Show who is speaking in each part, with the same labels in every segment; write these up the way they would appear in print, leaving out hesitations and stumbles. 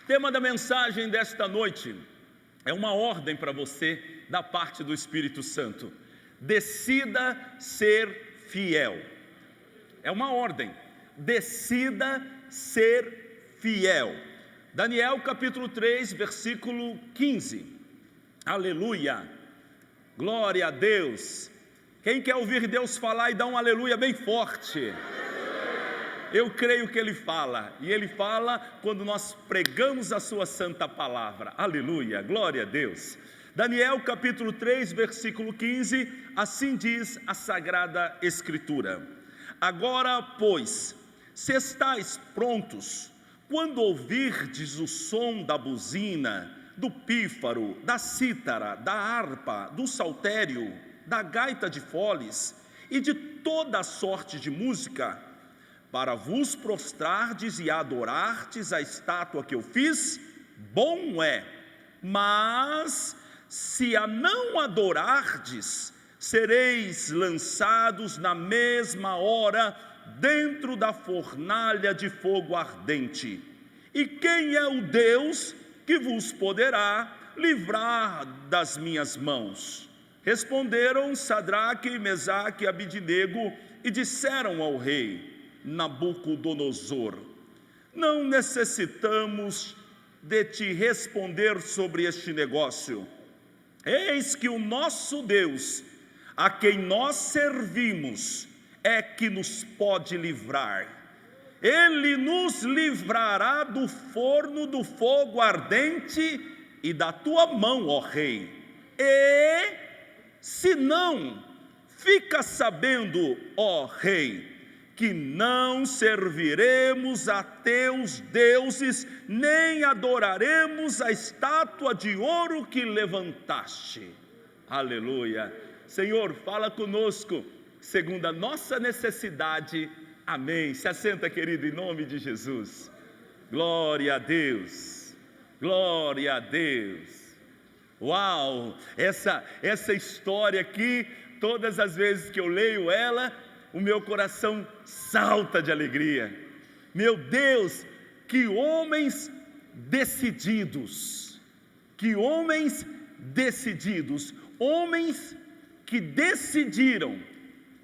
Speaker 1: Tema da mensagem desta noite é uma ordem para você da parte do Espírito Santo. Decida ser fiel. É uma ordem. Decida ser fiel. Daniel capítulo 3, versículo 15. Aleluia. Glória a Deus. Quem quer ouvir Deus falar e dar um aleluia bem forte? Eu creio que Ele fala, e Ele fala quando nós pregamos a sua santa palavra. Aleluia, glória a Deus. Daniel capítulo 3, versículo 15, assim diz a Sagrada Escritura: Agora, pois, se estáis prontos, quando ouvirdes o som da buzina, do pífaro, da cítara, da harpa, do saltério, da gaita de foles e de toda a sorte de música, para vos prostrardes e adorardes a estátua que eu fiz, bom é. Mas se a não adorardes, sereis lançados na mesma hora dentro da fornalha de fogo ardente. E quem é o Deus que vos poderá livrar das minhas mãos? Responderam Sadraque, Mesaque e Abidinego e disseram ao rei Nabucodonosor: não necessitamos de te responder sobre este negócio. Eis que o nosso Deus, a quem nós servimos, é que nos pode livrar. Ele nos livrará do forno do fogo ardente e da tua mão, ó rei. E, se não, fica sabendo, ó rei, que não serviremos a teus deuses, nem adoraremos a estátua de ouro que levantaste. Aleluia. Senhor, fala conosco, segundo a nossa necessidade. Amém. Se assenta, querido, em nome de Jesus. Glória a Deus. Glória a Deus. Uau! Essa história aqui, todas as vezes que eu leio ela, o meu coração salta de alegria. Meu Deus, que homens decididos, homens que decidiram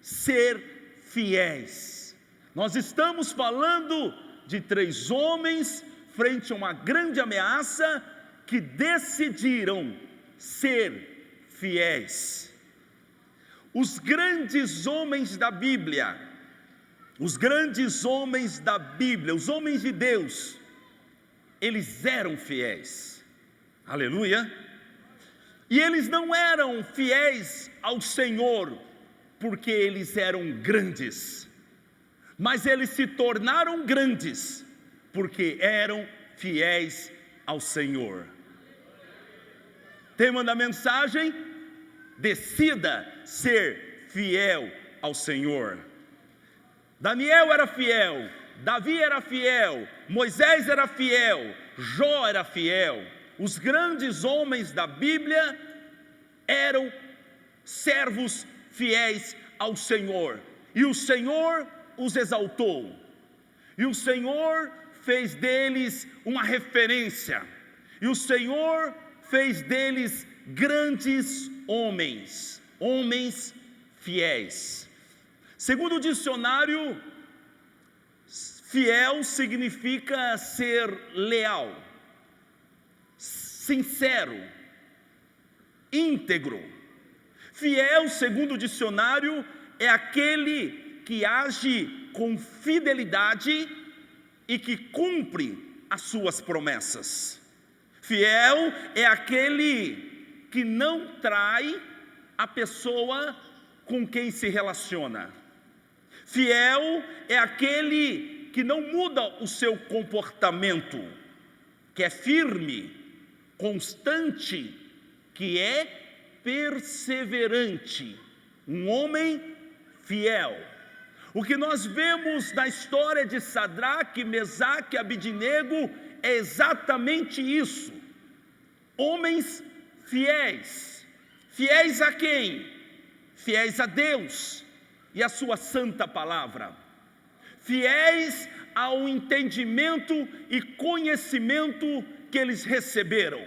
Speaker 1: ser fiéis. Nós estamos falando de 3 homens frente a uma grande ameaça que decidiram ser fiéis. Os grandes homens da Bíblia, os homens de Deus, eles eram fiéis. Aleluia. E eles não eram fiéis ao Senhor porque eles eram grandes, mas eles se tornaram grandes porque eram fiéis ao Senhor. Tema da mensagem: decida ser fiel ao Senhor. Daniel era fiel, Davi era fiel, Moisés era fiel, Jó era fiel. Os grandes homens da Bíblia eram servos fiéis ao Senhor, e o Senhor os exaltou, e o Senhor fez deles uma referência, e o Senhor fez deles grandes homens fiéis. Segundo o dicionário, fiel significa ser leal, sincero, íntegro. Fiel, segundo o dicionário, é aquele que age com fidelidade e que cumpre as suas promessas. Fiel é aquele que não trai a pessoa com quem se relaciona. Fiel é aquele que não muda o seu comportamento, que é firme, constante, que é perseverante. Um homem fiel. O que nós vemos na história de Sadraque, Mesaque e Abidinego é exatamente isso. Homens fiéis. Fiéis a quem? Fiéis a Deus e a sua santa palavra. Fiéis ao entendimento e conhecimento que eles receberam.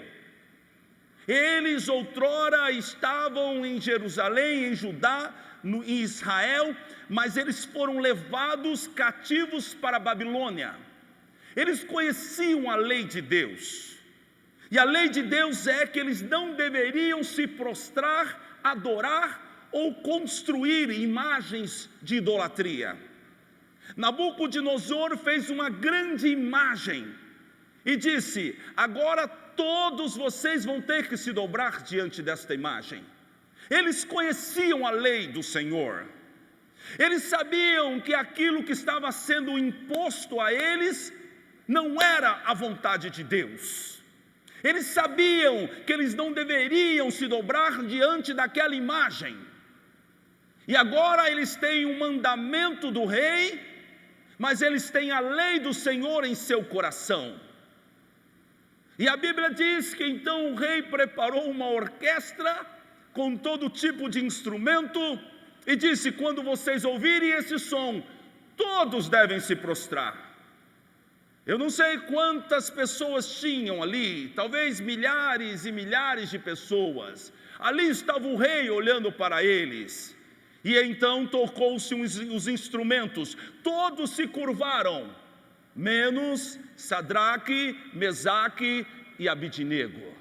Speaker 1: Eles outrora estavam em Jerusalém, em Judá, em Israel, mas eles foram levados cativos para a Babilônia. Eles conheciam a lei de Deus, e a lei de Deus é que eles não deveriam se prostrar, adorar ou construir imagens de idolatria. Nabucodonosor fez uma grande imagem e disse: agora todos vocês vão ter que se dobrar diante desta imagem. Eles conheciam a lei do Senhor, eles sabiam que aquilo que estava sendo imposto a eles não era a vontade de Deus. Eles sabiam que eles não deveriam se dobrar diante daquela imagem. E agora eles têm um mandamento do rei, mas eles têm a lei do Senhor em seu coração. E a Bíblia diz que então o rei preparou uma orquestra com todo tipo de instrumento e disse: quando vocês ouvirem esse som, todos devem se prostrar. Eu não sei quantas pessoas tinham ali, talvez milhares e milhares de pessoas. Ali estava o rei olhando para eles. E então tocou-se os instrumentos, todos se curvaram, menos Sadraque, Mesaque e Abidnego.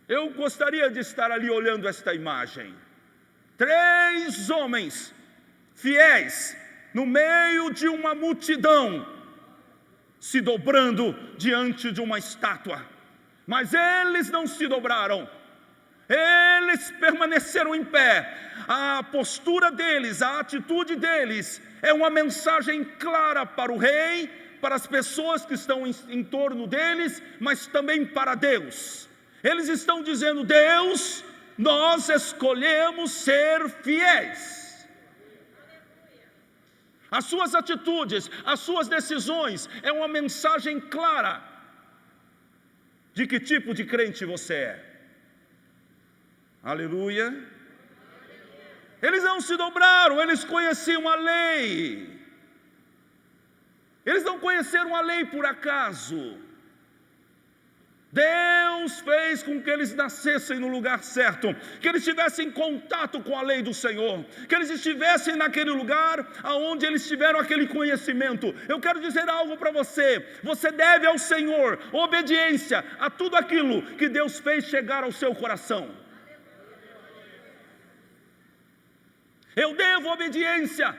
Speaker 1: Eu gostaria de estar ali olhando esta imagem. 3 homens fiéis, no meio de uma multidão, se dobrando diante de uma estátua. Mas eles não se dobraram, eles permaneceram em pé. A postura deles, a atitude deles é uma mensagem clara para o rei, para as pessoas que estão em torno deles, mas também para Deus. Eles estão dizendo: Deus, nós escolhemos ser fiéis. As suas atitudes, as suas decisões é uma mensagem clara de que tipo de crente você é. Aleluia. Eles não se dobraram, eles conheciam a lei. Eles não conheceram a lei por acaso. Deus fez com que eles nascessem no lugar certo, que eles tivessem contato com a lei do Senhor, que eles estivessem naquele lugar aonde eles tiveram aquele conhecimento. Eu quero dizer algo para você: você deve ao Senhor obediência a tudo aquilo que Deus fez chegar ao seu coração. Eu devo obediência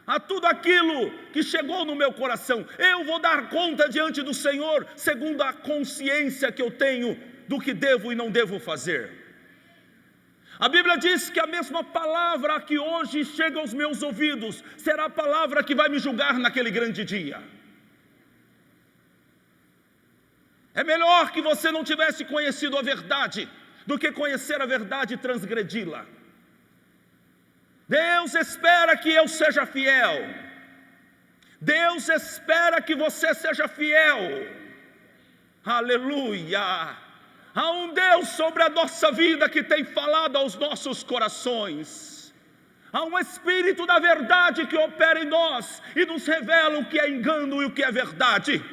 Speaker 1: a tudo aquilo que chegou no meu coração. Eu vou dar conta diante do Senhor, segundo a consciência que eu tenho do que devo e não devo fazer. A Bíblia diz que a mesma palavra que hoje chega aos meus ouvidos será a palavra que vai me julgar naquele grande dia. É melhor que você não tivesse conhecido a verdade do que conhecer a verdade e transgredi-la. Deus espera que eu seja fiel. Deus espera que você seja fiel. Aleluia. Há um Deus sobre a nossa vida que tem falado aos nossos corações. Há um Espírito da verdade que opera em nós e nos revela o que é engano e o que é verdade.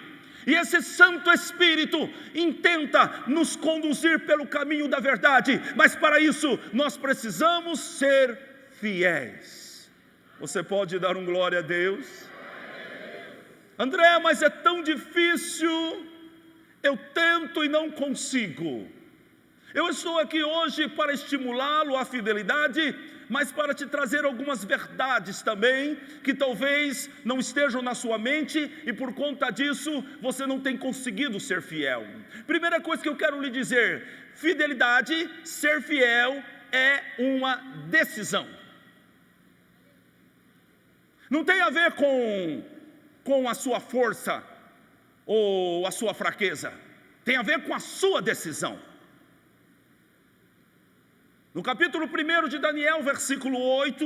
Speaker 1: E esse Santo Espírito intenta nos conduzir pelo caminho da verdade, mas para isso nós precisamos ser fiéis. Você pode dar um glória a Deus? André, mas é tão difícil, eu tento e não consigo. Eu estou aqui hoje para estimulá-lo à fidelidade, mas para te trazer algumas verdades também, que talvez não estejam na sua mente, e por conta disso, você não tem conseguido ser fiel. Primeira coisa que eu quero lhe dizer: fidelidade, ser fiel, é uma decisão. Não tem a ver com a sua força ou a sua fraqueza, tem a ver com a sua decisão. No capítulo 1 de Daniel, versículo 8,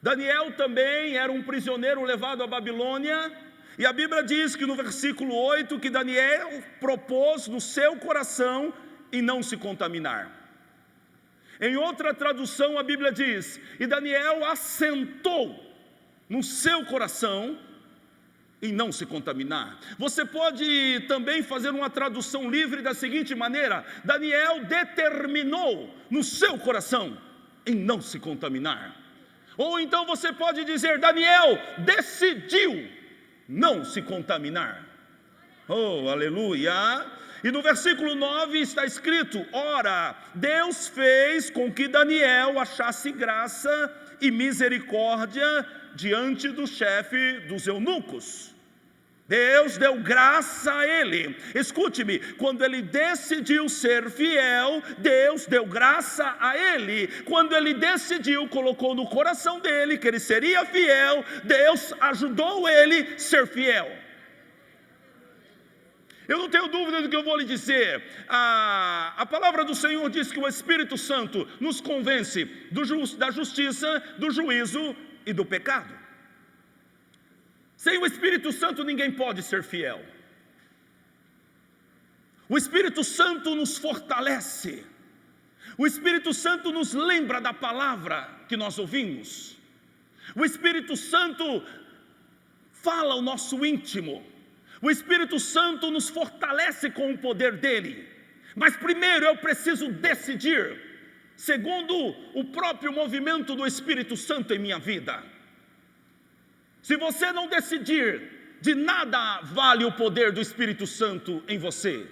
Speaker 1: Daniel também era um prisioneiro levado à Babilônia, e a Bíblia diz que no versículo 8, que Daniel propôs no seu coração em não se contaminar. Em outra tradução a Bíblia diz: e Daniel assentou no seu coração em não se contaminar. Você pode também fazer uma tradução livre da seguinte maneira: Daniel determinou no seu coração em não se contaminar. Ou então você pode dizer: Daniel decidiu não se contaminar. Oh, aleluia! E no versículo 9 está escrito: ora, Deus fez com que Daniel achasse graça e misericórdia diante do chefe dos eunucos. Deus deu graça a ele. Escute-me, quando ele decidiu ser fiel, Deus deu graça a ele. Quando ele decidiu, colocou no coração dele que ele seria fiel, Deus ajudou ele a ser fiel. Eu não tenho dúvida do que eu vou lhe dizer. A palavra do Senhor diz que o Espírito Santo nos convence da justiça, do juízo e do pecado. Sem o Espírito Santo ninguém pode ser fiel. O Espírito Santo nos fortalece. O Espírito Santo nos lembra da palavra que nós ouvimos. O Espírito Santo fala o nosso íntimo. O Espírito Santo nos fortalece com o poder dele. Mas primeiro eu preciso decidir, segundo o próprio movimento do Espírito Santo em minha vida. Se você não decidir, de nada vale o poder do Espírito Santo em você.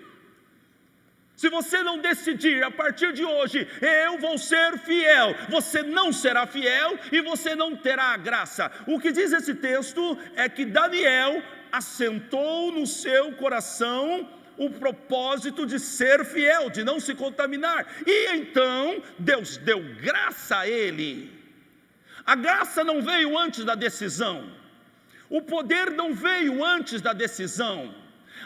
Speaker 1: Se você não decidir, a partir de hoje, eu vou ser fiel, você não será fiel e você não terá a graça. O que diz esse texto é que Daniel assentou no seu coração o propósito de ser fiel, de não se contaminar. E então, Deus deu graça a ele. A graça não veio antes da decisão. O poder não veio antes da decisão.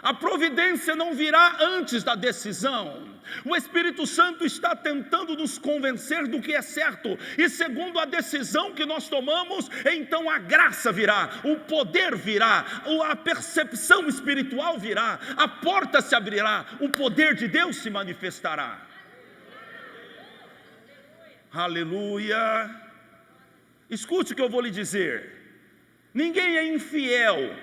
Speaker 1: A providência não virá antes da decisão. O Espírito Santo está tentando nos convencer do que é certo. E segundo a decisão que nós tomamos, então a graça virá, o poder virá, a percepção espiritual virá, a porta se abrirá, o poder de Deus se manifestará. Aleluia! Escute o que eu vou lhe dizer. Ninguém é infiel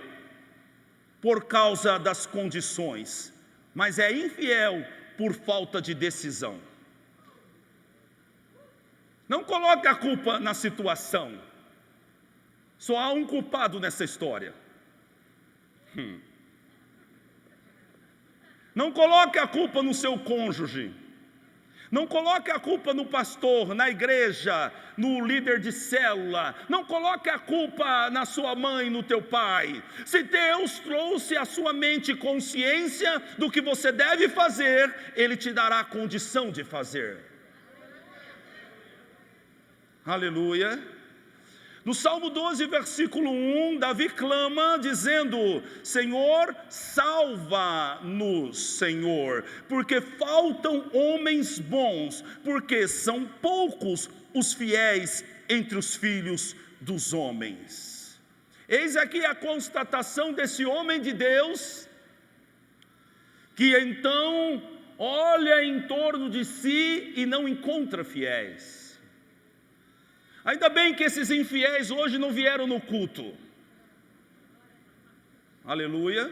Speaker 1: por causa das condições, mas é infiel por falta de decisão. Não coloque a culpa na situação. Só há um culpado nessa história. Não coloque a culpa no seu cônjuge. Não coloque a culpa no pastor, na igreja, no líder de célula. Não coloque a culpa na sua mãe, no teu pai. Se Deus trouxe à sua mente consciência do que você deve fazer, Ele te dará a condição de fazer. Aleluia. No Salmo 12, versículo 1, Davi clama dizendo: Senhor, salva-nos, Senhor, porque faltam homens bons, porque são poucos os fiéis entre os filhos dos homens. Eis aqui a constatação desse homem de Deus, que então olha em torno de si e não encontra fiéis. Ainda bem que esses infiéis hoje não vieram no culto. Aleluia.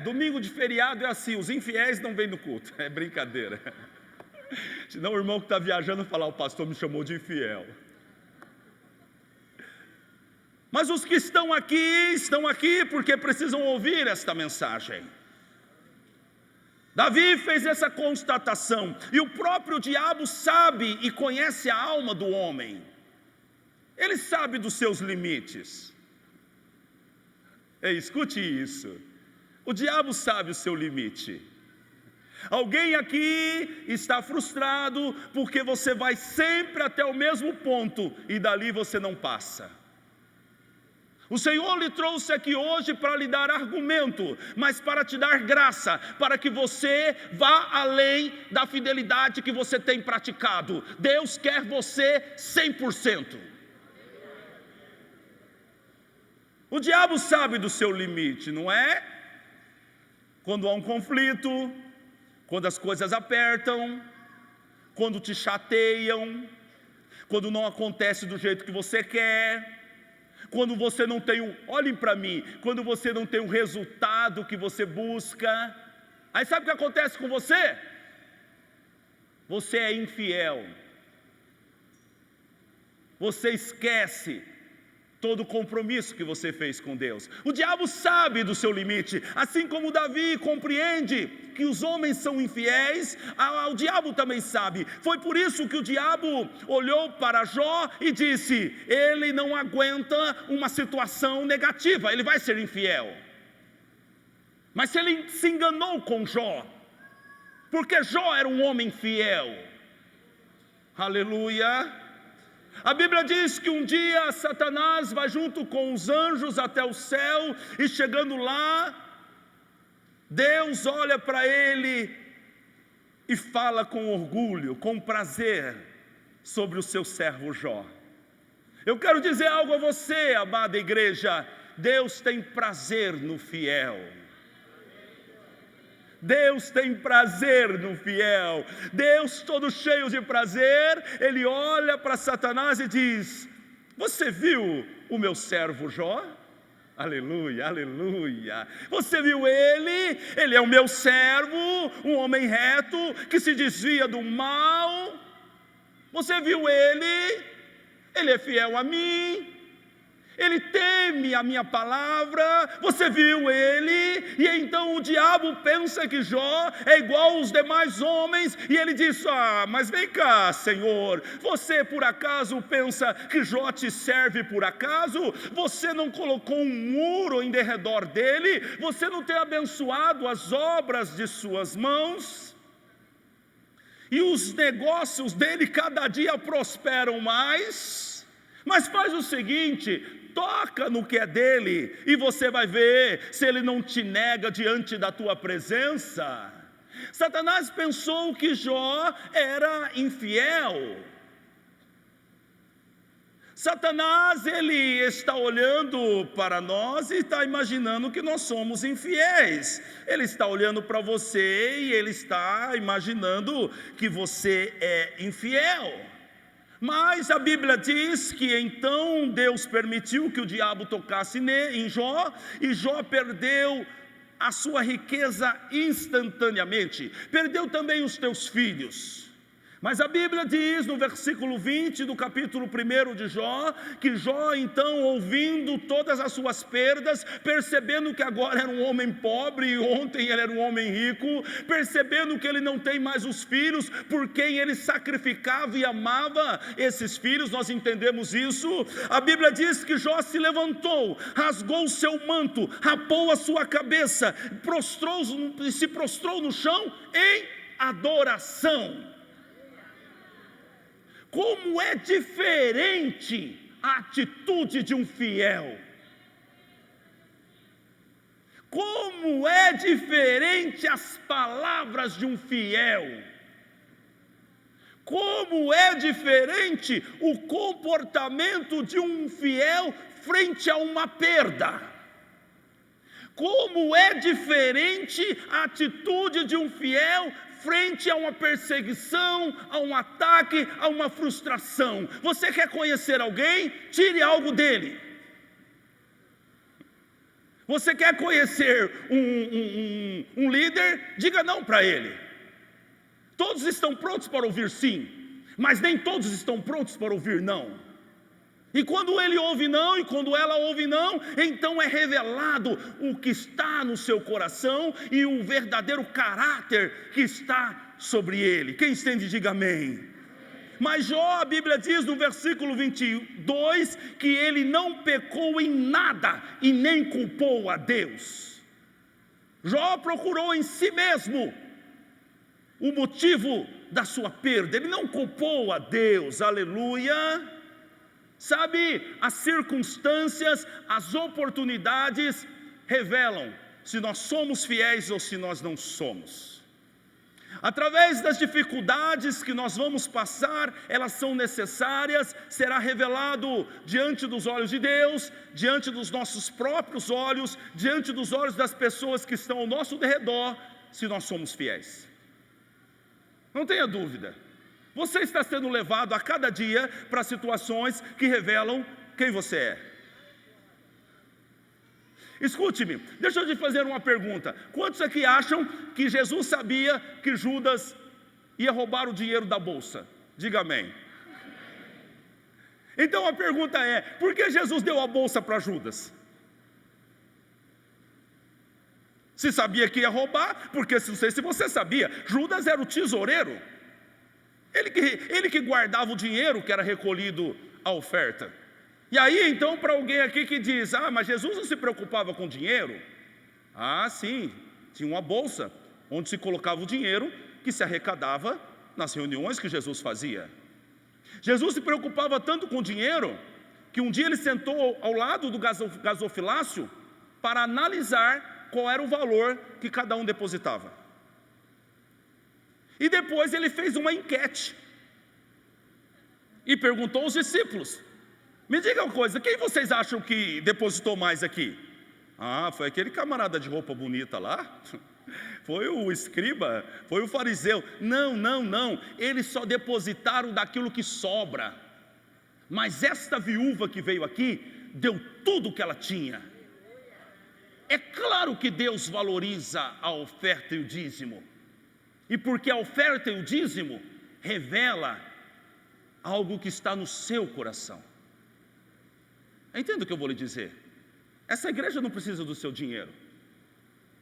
Speaker 1: Domingo de feriado é assim, os infiéis não vêm no culto. É brincadeira. Senão o irmão que está viajando falar: o pastor me chamou de infiel. Mas os que estão aqui porque precisam ouvir esta mensagem. Davi fez essa constatação, e o próprio diabo sabe e conhece a alma do homem. Ele sabe dos seus limites. Escute isso. O diabo sabe o seu limite. Alguém aqui está frustrado porque você vai sempre até o mesmo ponto e dali você não passa. O Senhor lhe trouxe aqui hoje para lhe dar argumento, mas para te dar graça, para que você vá além da fidelidade que você tem praticado. Deus quer você 100%. O diabo sabe do seu limite, não é? Quando há um conflito, quando as coisas apertam, quando te chateiam, quando não acontece do jeito que você quer. quando você não tem olhem para mim, quando você não tem o resultado que você busca, aí sabe o que acontece com você? Você é infiel, você esquece todo o compromisso que você fez com Deus. O diabo sabe do seu limite, assim como Davi compreende que os homens são infiéis, o diabo também sabe. Foi por isso que o diabo olhou para Jó e disse: ele não aguenta uma situação negativa, ele vai ser infiel. Mas se ele se enganou com Jó, porque Jó era um homem fiel, aleluia. A Bíblia diz que um dia Satanás vai junto com os anjos até o céu, e chegando lá, Deus olha para ele e fala com orgulho, com prazer, sobre o seu servo Jó. Eu quero dizer algo a você, amada igreja: Deus tem prazer no fiel. Deus tem prazer no fiel. Deus, todo cheio de prazer, ele olha para Satanás e diz: você viu o meu servo Jó? Aleluia, aleluia. Você viu ele? Ele é o meu servo, um homem reto, que se desvia do mal. Você viu ele? Ele é fiel a mim, ele teme a minha palavra. Você viu ele? E então o diabo pensa que Jó é igual aos demais homens, e ele diz: mas vem cá, Senhor, você por acaso pensa que Jó te serve por acaso? Você não colocou um muro em derredor dele? Você não tem abençoado as obras de suas mãos? E os negócios dele cada dia prosperam mais? Mas faz o seguinte: toca no que é dele, e você vai ver se ele não te nega diante da tua presença. Satanás pensou que Jó era infiel. Satanás, ele está olhando para nós e está imaginando que nós somos infiéis. Ele está olhando para você e ele está imaginando que você é infiel. Mas a Bíblia diz que então Deus permitiu que o diabo tocasse em Jó, e Jó perdeu a sua riqueza instantaneamente, perdeu também os teus filhos. Mas a Bíblia diz no versículo 20 do capítulo 1 de Jó, que Jó então, ouvindo todas as suas perdas, percebendo que agora era um homem pobre e ontem ele era um homem rico, percebendo que ele não tem mais os filhos por quem ele sacrificava e amava esses filhos, nós entendemos isso. A Bíblia diz que Jó se levantou, rasgou o seu manto, rapou a sua cabeça, se prostrou no chão em adoração. Como é diferente a atitude de um fiel. Como é diferente as palavras de um fiel. Como é diferente o comportamento de um fiel frente a uma perda. Como é diferente a atitude de um fiel frente a uma perseguição, a um ataque, a uma frustração. Você quer conhecer alguém? Tire algo dele. Você quer conhecer um líder? Diga não para ele. Todos estão prontos para ouvir sim, mas nem todos estão prontos para ouvir não. E quando ele ouve não, e quando ela ouve não, então é revelado o que está no seu coração e o verdadeiro caráter que está sobre ele. Quem entende, diga amém. Mas Jó, a Bíblia diz no versículo 22, que ele não pecou em nada e nem culpou a Deus. Jó procurou em si mesmo o motivo da sua perda, ele não culpou a Deus, aleluia. Sabe, as circunstâncias, as oportunidades revelam se nós somos fiéis ou se nós não somos. Através das dificuldades que nós vamos passar, elas são necessárias, será revelado diante dos olhos de Deus, diante dos nossos próprios olhos, diante dos olhos das pessoas que estão ao nosso redor, se nós somos fiéis. Não tenha dúvida. Você está sendo levado a cada dia para situações que revelam quem você é. Escute-me, deixa eu te fazer uma pergunta. Quantos aqui acham que Jesus sabia que Judas ia roubar o dinheiro da bolsa? Diga amém. Então a pergunta é: por que Jesus deu a bolsa para Judas? Se sabia que ia roubar, porque não sei se você sabia, Judas era o tesoureiro. Ele que guardava o dinheiro que era recolhido a oferta. E aí então, para alguém aqui que diz: ah, mas Jesus não se preocupava com dinheiro. Ah, sim, tinha uma bolsa onde se colocava o dinheiro que se arrecadava nas reuniões que Jesus fazia. Jesus se preocupava tanto com dinheiro que um dia ele sentou ao lado do gasofilácio para analisar qual era o valor que cada um depositava. E depois ele fez uma enquete e perguntou aos discípulos: me diga uma coisa, quem vocês acham que depositou mais aqui? Ah, foi aquele camarada de roupa bonita lá, foi o escriba, foi o fariseu. Não, eles só depositaram daquilo que sobra. Mas esta viúva que veio aqui, deu tudo o que ela tinha. É claro que Deus valoriza a oferta e o dízimo. E porque a oferta e o dízimo revela algo que está no seu coração. Entenda o que eu vou lhe dizer. Essa igreja não precisa do seu dinheiro.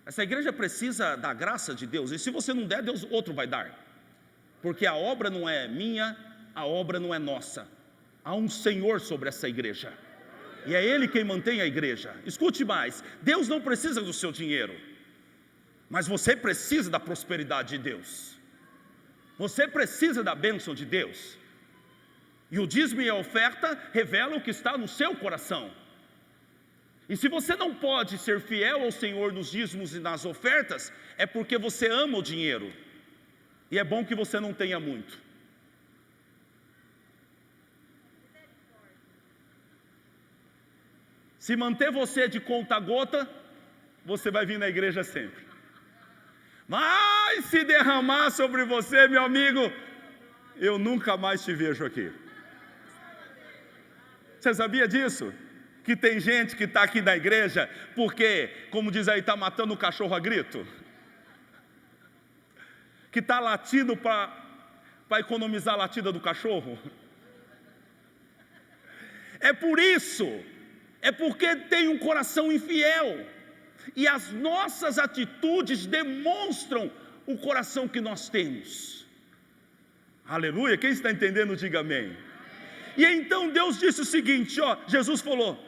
Speaker 1: Essa igreja precisa da graça de Deus. E se você não der, Deus outro vai dar. Porque a obra não é minha, a obra não é nossa. Há um Senhor sobre essa igreja. E é Ele quem mantém a igreja. Escute mais, Deus não precisa do seu dinheiro, mas você precisa da prosperidade de Deus. Você precisa da bênção de Deus. E o dízimo e a oferta revelam o que está no seu coração. E se você não pode ser fiel ao Senhor nos dízimos e nas ofertas, é porque você ama o dinheiro. E é bom que você não tenha muito. Se manter você de conta gota, você vai vir na igreja sempre. Mas se derramar sobre você, meu amigo, eu nunca mais te vejo aqui. Você sabia disso? Que tem gente que está aqui na igreja porque, como diz aí, está matando o cachorro a grito, que está latindo para economizar a latida do cachorro. É por isso, é porque tem um coração infiel, e as nossas atitudes demonstram o coração que nós temos. Aleluia, quem está entendendo, diga amém. E então Deus disse o seguinte, Jesus falou,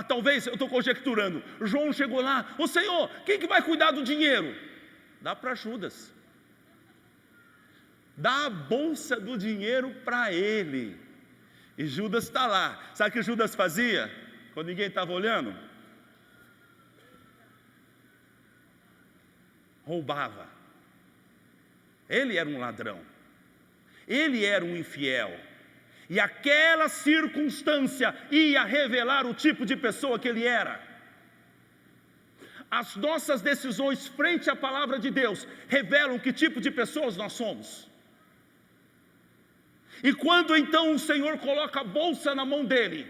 Speaker 1: talvez, eu estou conjecturando, João chegou lá: ô Senhor, quem que vai cuidar do dinheiro? Dá para Judas. Dá a bolsa do dinheiro para ele. E Judas está lá. Sabe o que Judas fazia quando ninguém estava olhando? Roubava. Ele era um ladrão. Ele era um infiel. E aquela circunstância ia revelar o tipo de pessoa que ele era. As nossas decisões frente à palavra de Deus revelam que tipo de pessoas nós somos. E quando então o Senhor coloca a bolsa na mão dele,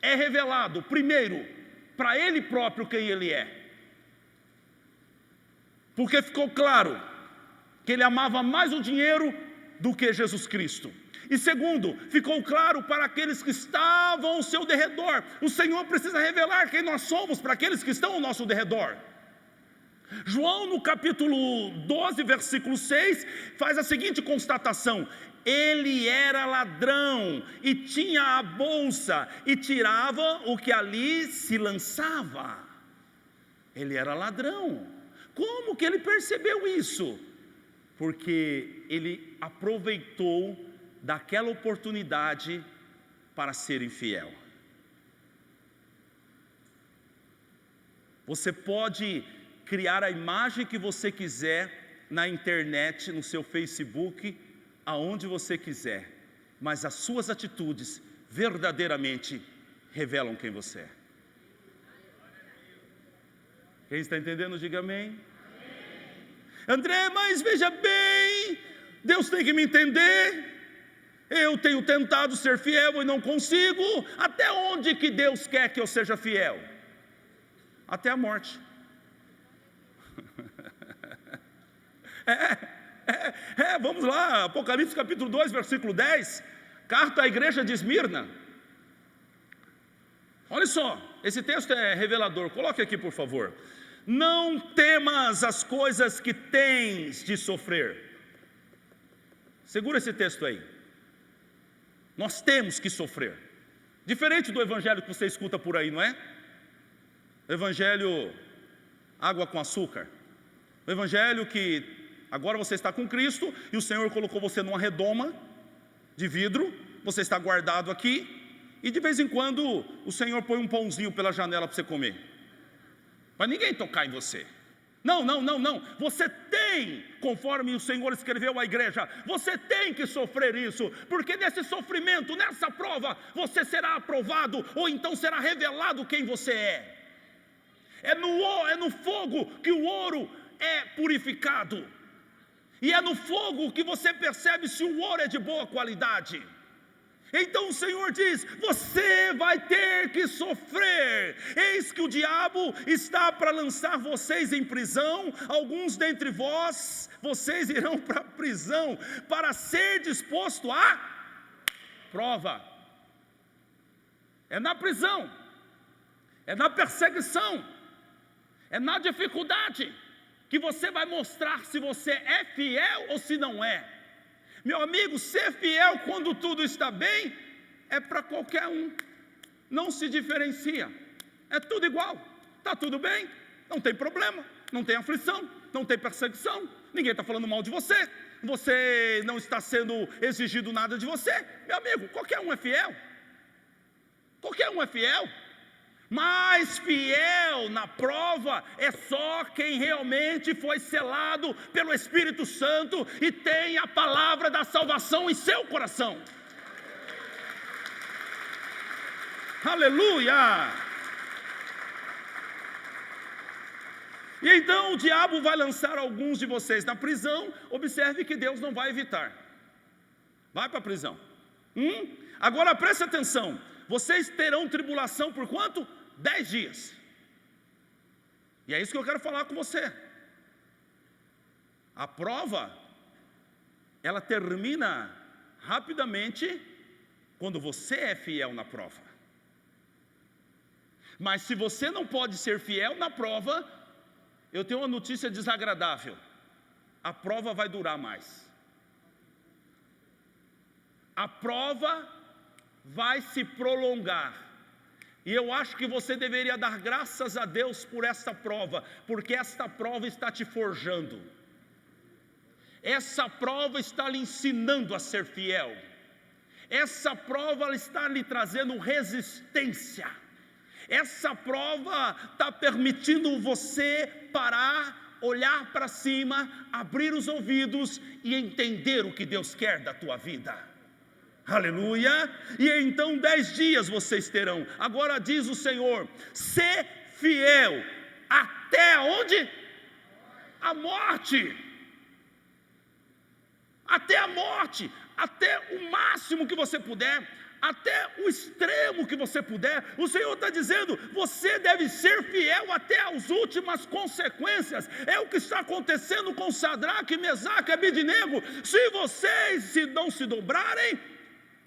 Speaker 1: é revelado, primeiro, para ele próprio quem ele é. Porque ficou claro que ele amava mais o dinheiro do que Jesus Cristo. E segundo, ficou claro para aqueles que estavam ao seu derredor. O Senhor precisa revelar quem nós somos para aqueles que estão ao nosso derredor. João, no capítulo 12, versículo 6, faz a seguinte constatação: ele era ladrão e tinha a bolsa e tirava o que ali se lançava. Ele era ladrão. Como que ele percebeu isso? Porque ele aproveitou daquela oportunidade para ser infiel. Você pode criar a imagem que você quiser na internet, no seu Facebook, aonde você quiser, mas as suas atitudes verdadeiramente revelam quem você é. Quem está entendendo, diga amém. André, mas veja bem, Deus tem que me entender. Eu tenho tentado ser fiel e não consigo. Até onde que Deus quer que eu seja fiel? até a morte. Vamos lá, Apocalipse capítulo 2, versículo 10, carta à igreja de Esmirna. Olha só, esse texto é revelador, coloque aqui por favor. Não temas as coisas que tens de sofrer. Segura esse texto aí. Nós temos que sofrer. Diferente do evangelho que você escuta por aí, não é? Evangelho água com açúcar. O evangelho que agora você está com Cristo e o Senhor colocou você numa redoma de vidro, você está guardado aqui, e de vez em quando o Senhor põe um pãozinho pela janela para você comer. Mas ninguém tocar em você. Não, você tem, conforme o Senhor escreveu à igreja, você tem que sofrer isso, porque nesse sofrimento, nessa prova, você será aprovado, ou então será revelado quem você é. É no fogo que o ouro é purificado, e é no fogo que você percebe se o ouro é de boa qualidade. Então o Senhor diz: você vai ter que sofrer. Eis que o diabo está para lançar vocês em prisão. Alguns dentre vocês irão para a prisão, para ser disposto à prova. É na prisão, é na perseguição, é na dificuldade que você vai mostrar se você é fiel ou se não é. Meu amigo, ser fiel quando tudo está bem é para qualquer um, não se diferencia, é tudo igual, está tudo bem, não tem problema, não tem aflição, não tem perseguição, ninguém está falando mal de você, você não está sendo exigido nada de você. Meu amigo, qualquer um é fiel, mas fiel na prova é só quem realmente foi selado pelo Espírito Santo e tem a palavra da salvação em seu coração. Aleluia! E então o diabo vai lançar alguns de vocês na prisão. Observe que Deus não vai evitar. Vai para a prisão. Agora preste atenção. Vocês terão tribulação por quanto? 10 dias. E é isso que eu quero falar com você. A prova, ela termina rapidamente quando você é fiel na prova. Mas se você não pode ser fiel na prova, eu tenho uma notícia desagradável: a prova vai durar mais. A prova vai se prolongar. E eu acho que você deveria dar graças a Deus por esta prova, porque esta prova está te forjando. Essa prova está lhe ensinando a ser fiel. Essa prova está lhe trazendo resistência. Essa prova está permitindo você parar, olhar para cima, abrir os ouvidos e entender o que Deus quer da tua vida. Aleluia. E então 10 dias vocês terão. Agora diz o Senhor: ser fiel até onde? A morte. Até a morte, até o máximo que você puder, até o extremo que você puder. O Senhor está dizendo: você deve ser fiel até as últimas consequências. É o que está acontecendo com Sadraque, Mesaque e Abednego. Se vocês não se dobrarem,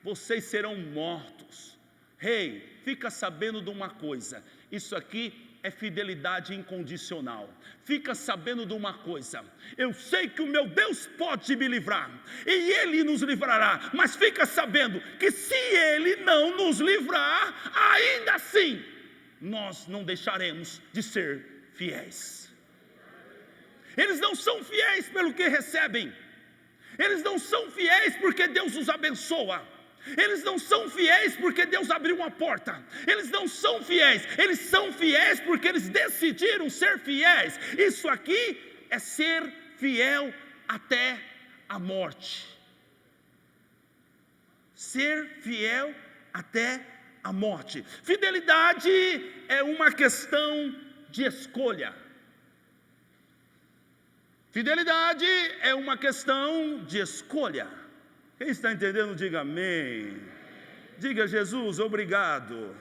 Speaker 1: vocês serão mortos. Fica sabendo de uma coisa: isso aqui é fidelidade incondicional. Fica sabendo de uma coisa: eu sei que o meu Deus pode me livrar, e Ele nos livrará, mas fica sabendo que se Ele não nos livrar, ainda assim, nós não deixaremos de ser fiéis. Eles não são fiéis pelo que recebem, eles não são fiéis porque Deus os abençoa, eles não são fiéis porque Deus abriu uma porta, eles não são fiéis, eles são fiéis porque eles decidiram ser fiéis. Isso aqui é ser fiel até a morte. Ser fiel até a morte. Fidelidade é uma questão de escolha. Fidelidade é uma questão de escolha. Quem está entendendo, diga amém. Diga: Jesus, obrigado.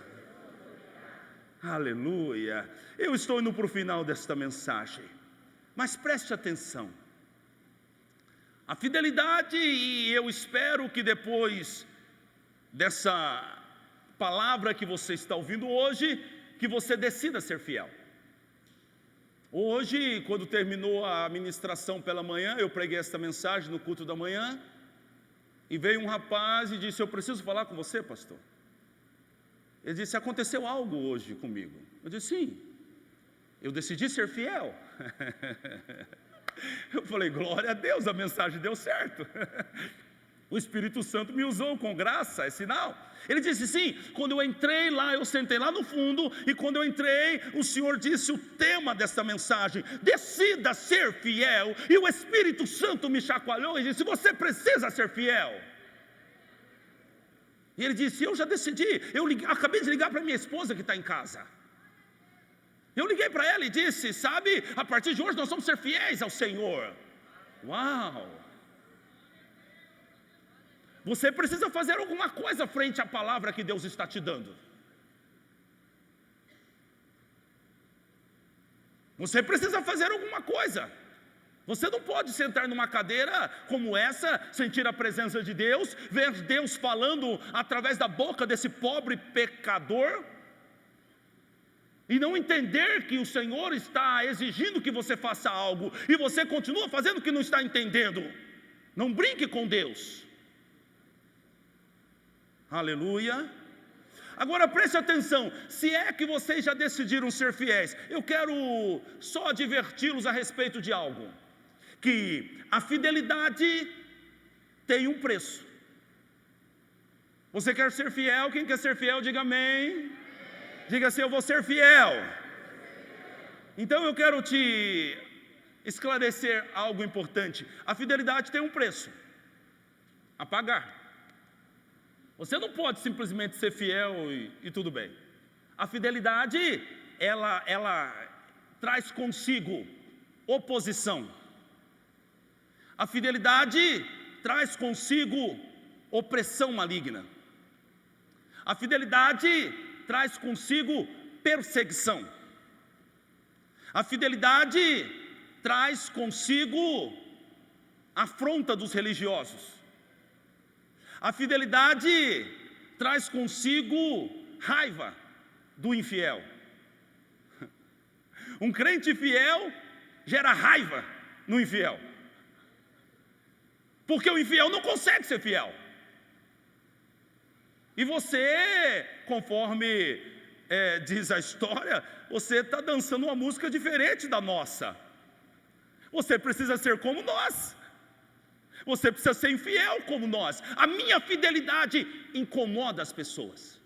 Speaker 1: Aleluia. Eu estou indo para o final desta mensagem, mas preste atenção. A fidelidade, e eu espero que depois dessa palavra que você está ouvindo hoje, que você decida ser fiel. Hoje, quando terminou a ministração pela manhã, eu preguei esta mensagem no culto da manhã, e veio um rapaz e disse: eu preciso falar com você, pastor. Ele disse: aconteceu algo hoje comigo. Eu disse: sim, eu decidi ser fiel. Eu falei: glória a Deus, a mensagem deu certo. O Espírito Santo me usou com graça, é sinal. Ele disse: sim, quando eu entrei lá, eu sentei lá no fundo, e quando eu entrei, o Senhor disse o tema desta mensagem: decida ser fiel. E o Espírito Santo me chacoalhou e disse: você precisa ser fiel. E ele disse: eu já decidi. Acabei de ligar para minha esposa que está em casa. Eu liguei para ela e disse: sabe, a partir de hoje nós vamos ser fiéis ao Senhor. Uau! Você precisa fazer alguma coisa frente à palavra que Deus está te dando. Você precisa fazer alguma coisa. Você não pode sentar numa cadeira como essa, sentir a presença de Deus, ver Deus falando através da boca desse pobre pecador, e não entender que o Senhor está exigindo que você faça algo, e você continua fazendo o que não está entendendo. Não brinque com Deus. Aleluia. Agora preste atenção, se é que vocês já decidiram ser fiéis, eu quero só adverti-los a respeito de algo, que a fidelidade tem um preço. Você quer ser fiel? Quem quer ser fiel, diga amém. Diga assim: eu vou ser fiel. Então eu quero te esclarecer algo importante. A fidelidade tem um preço a pagar. Você não pode simplesmente ser fiel e tudo bem. A fidelidade, ela traz consigo oposição. A fidelidade traz consigo opressão maligna. A fidelidade traz consigo perseguição. A fidelidade traz consigo afronta dos religiosos. A fidelidade traz consigo raiva do infiel. Um crente fiel gera raiva no infiel, porque o infiel não consegue ser fiel. E você, conforme diz a história, você está dançando uma música diferente da nossa. Você precisa ser como nós. Você precisa ser infiel como nós. A minha fidelidade incomoda as pessoas.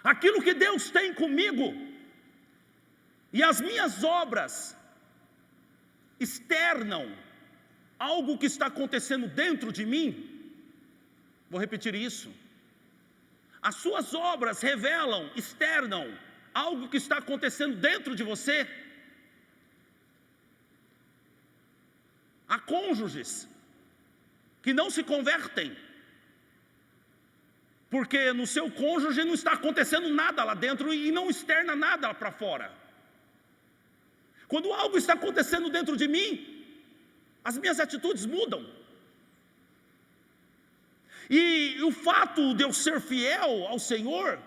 Speaker 1: Aquilo que Deus tem comigo e as minhas obras externam algo que está acontecendo dentro de mim. Vou repetir isso. As suas obras revelam, externam algo que está acontecendo dentro de você. Há cônjuges que não se convertem, porque no seu cônjuge não está acontecendo nada lá dentro e não externa nada para fora. Quando algo está acontecendo dentro de mim, as minhas atitudes mudam. E o fato de eu ser fiel ao Senhor,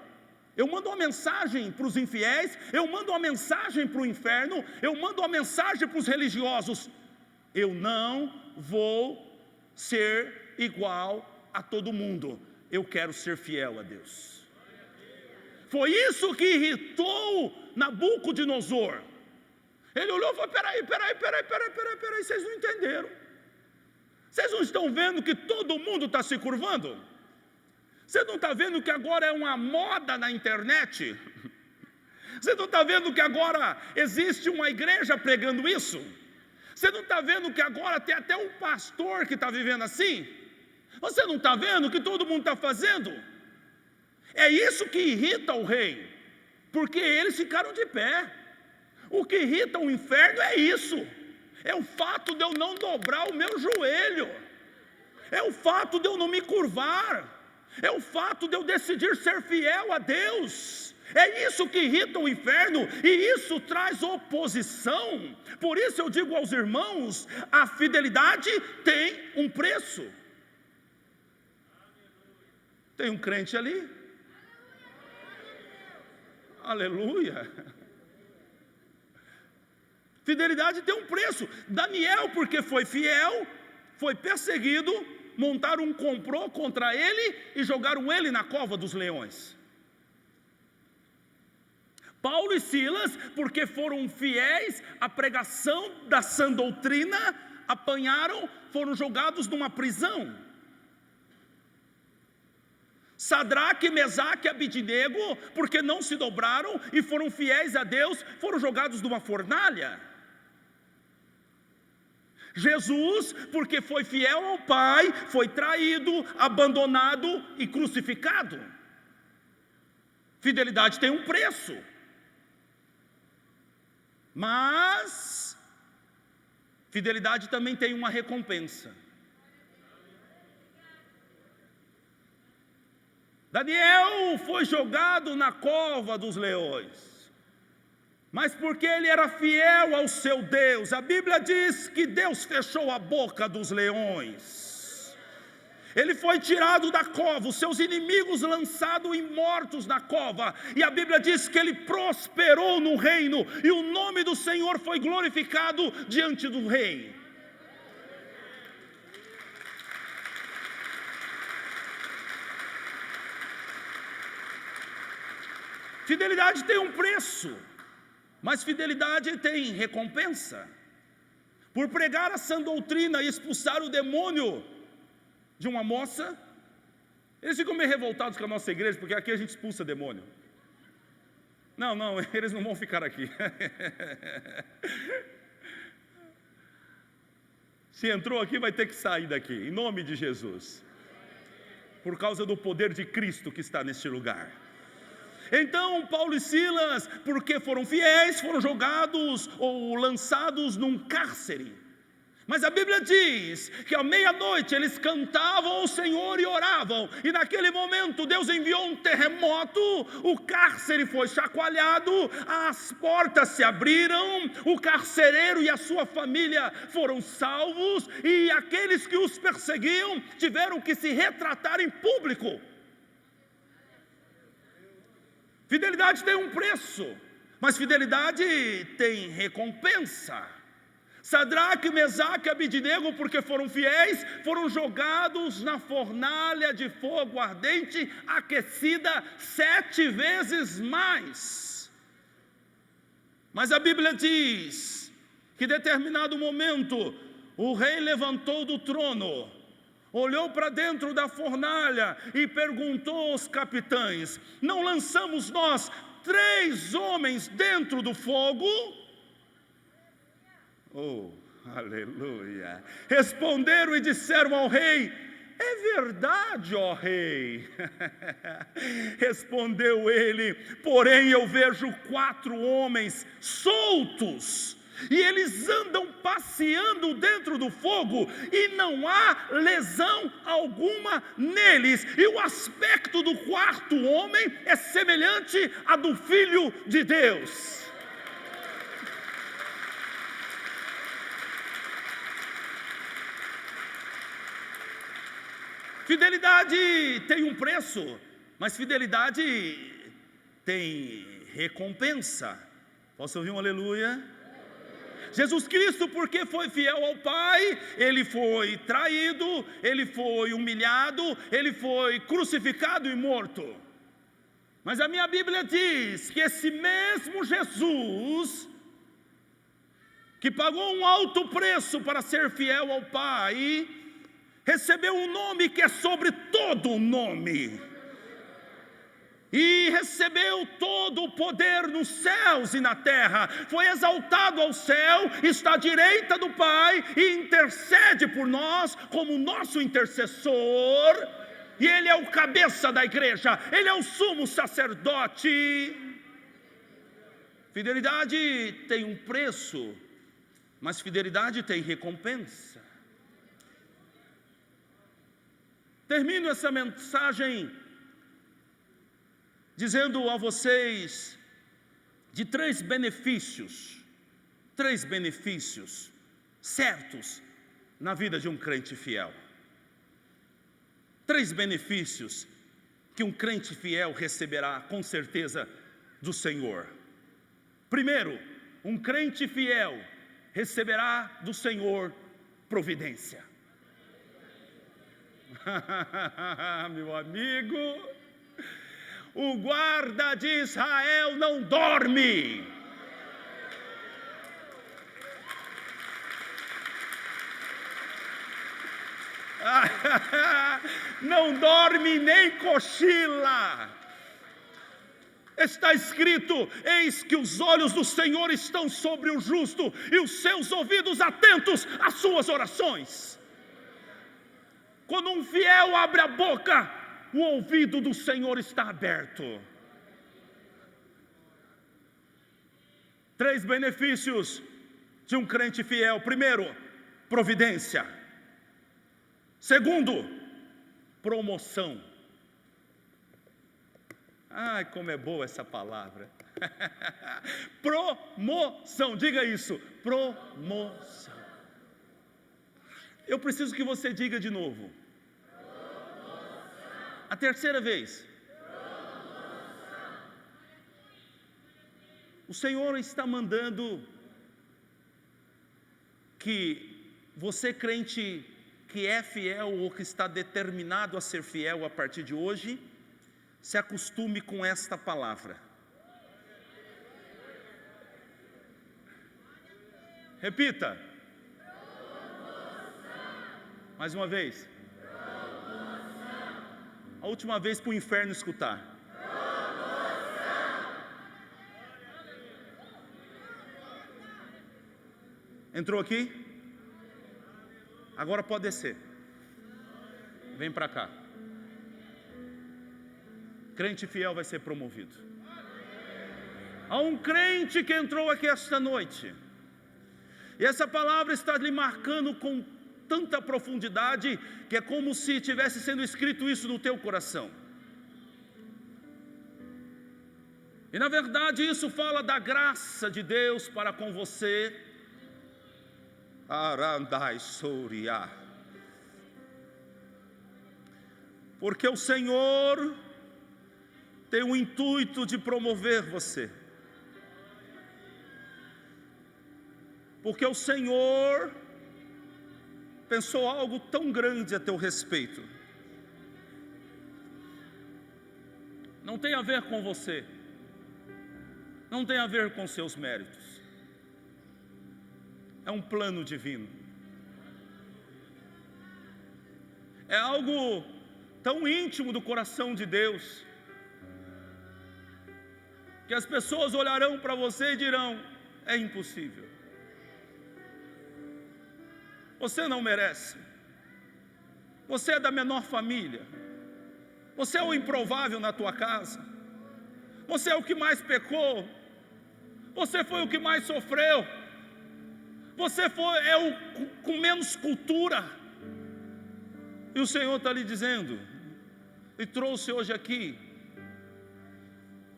Speaker 1: eu mando uma mensagem para os infiéis, eu mando uma mensagem para o inferno, eu mando uma mensagem para os religiosos: eu não vou ser igual a todo mundo, eu quero ser fiel a Deus. Foi isso que irritou Nabucodonosor. Ele olhou e falou: peraí, vocês não entenderam. Vocês não estão vendo que todo mundo está se curvando? Você não está vendo que agora é uma moda na internet? Você não está vendo que agora existe uma igreja pregando isso? Você não está vendo que agora tem até um pastor que está vivendo assim? Você não está vendo que todo mundo está fazendo? É isso que irrita o rei, porque eles ficaram de pé. O que irrita o inferno é isso. É o fato de eu não dobrar o meu joelho. É o fato de eu não me curvar. é o fato de eu decidir ser fiel a Deus. É isso que irrita o inferno, e isso traz oposição. Por isso eu digo aos irmãos, a fidelidade tem um preço. Tem um crente ali? Aleluia. Fidelidade tem um preço. Daniel, porque foi fiel, foi perseguido, montaram um complô contra ele e jogaram ele na cova dos leões. Paulo e Silas, porque foram fiéis à pregação da sã doutrina, apanharam, foram jogados numa prisão. Sadraque, Mesaque e Abidnego, porque não se dobraram e foram fiéis a Deus, foram jogados numa fornalha. Jesus, porque foi fiel ao Pai, foi traído, abandonado e crucificado. Fidelidade tem um preço. Mas fidelidade também tem uma recompensa. Daniel foi jogado na cova dos leões, mas porque ele era fiel ao seu Deus. A Bíblia diz que Deus fechou a boca dos leões. Ele foi tirado da cova, os seus inimigos lançados e mortos na cova, e a Bíblia diz que ele prosperou no reino, e o nome do Senhor foi glorificado diante do rei. Fidelidade tem um preço, mas fidelidade tem recompensa. Por pregar a sã doutrina e expulsar o demônio de uma moça, eles ficam meio revoltados com a nossa igreja, porque aqui a gente expulsa demônio. Não, eles não vão ficar aqui. Se entrou aqui, vai ter que sair daqui, em nome de Jesus, por causa do poder de Cristo que está neste lugar. Então Paulo e Silas, porque foram fiéis, foram jogados ou lançados num cárcere. Mas a Bíblia diz que à meia-noite eles cantavam ao Senhor e oravam, e naquele momento Deus enviou um terremoto, o cárcere foi chacoalhado, as portas se abriram, o carcereiro e a sua família foram salvos, e aqueles que os perseguiam tiveram que se retratar em público. Fidelidade tem um preço, mas fidelidade tem recompensa. Sadraque, Mesaque e Abidnego, porque foram fiéis, foram jogados na fornalha de fogo ardente, aquecida 7 vezes mais. Mas a Bíblia diz que em determinado momento, o rei levantou do trono, olhou para dentro da fornalha e perguntou aos capitães: não lançamos nós 3 homens dentro do fogo? Oh, aleluia! Responderam e disseram ao rei: é verdade, ó rei. Respondeu ele: porém eu vejo 4 homens soltos, e eles andam passeando dentro do fogo, e não há lesão alguma neles, e o aspecto do 4º homem é semelhante a do Filho de Deus. Fidelidade tem um preço, mas fidelidade tem recompensa. Posso ouvir um aleluia? Jesus Cristo, porque foi fiel ao Pai, ele foi traído, ele foi humilhado, ele foi crucificado e morto. Mas a minha Bíblia diz que esse mesmo Jesus, que pagou um alto preço para ser fiel ao Pai, recebeu um nome que é sobre todo nome, e recebeu todo o poder nos céus e na terra, foi exaltado ao céu, está à direita do Pai e intercede por nós como nosso intercessor, e Ele é o cabeça da igreja, Ele é o sumo sacerdote. Fidelidade tem um preço, mas fidelidade tem recompensa. Termino essa mensagem dizendo a vocês de três benefícios certos na vida de um crente fiel. Três benefícios que um crente fiel receberá com certeza do Senhor. Primeiro, um crente fiel receberá do Senhor providência. Meu amigo, o guarda de Israel não dorme. Não dorme nem cochila. Está escrito: eis que os olhos do Senhor estão sobre o justo e os seus ouvidos atentos às suas orações. Quando um fiel abre a boca, o ouvido do Senhor está aberto. Três benefícios de um crente fiel. Primeiro, providência. Segundo, promoção. Ai, como é boa essa palavra. Promoção, diga isso, promoção. Eu preciso que você diga de novo. A terceira vez. O Senhor está mandando que você, crente que é fiel ou que está determinado a ser fiel a partir de hoje, se acostume com esta palavra. Repita. Mais uma vez. A última vez para o inferno escutar. Entrou aqui? Agora pode descer. Vem para cá. Crente fiel vai ser promovido. Há um crente que entrou aqui esta noite, e essa palavra está lhe marcando com tanta profundidade, que é como se tivesse sendo escrito isso no teu coração. E na verdade isso fala da graça de Deus para com você. Arandai Soria. Porque o Senhor tem o intuito de promover você. Porque o Senhor pensou algo tão grande a teu respeito. Não tem a ver com você. Não tem a ver com seus méritos. É um plano divino. É algo tão íntimo do coração de Deus, que as pessoas olharão para você e dirão: é impossível. Você não merece. Você é da menor família. Você é o improvável na tua casa. Você é o que mais pecou. Você foi o que mais sofreu. Você é o com menos cultura. E o Senhor está lhe dizendo, e trouxe hoje aqui,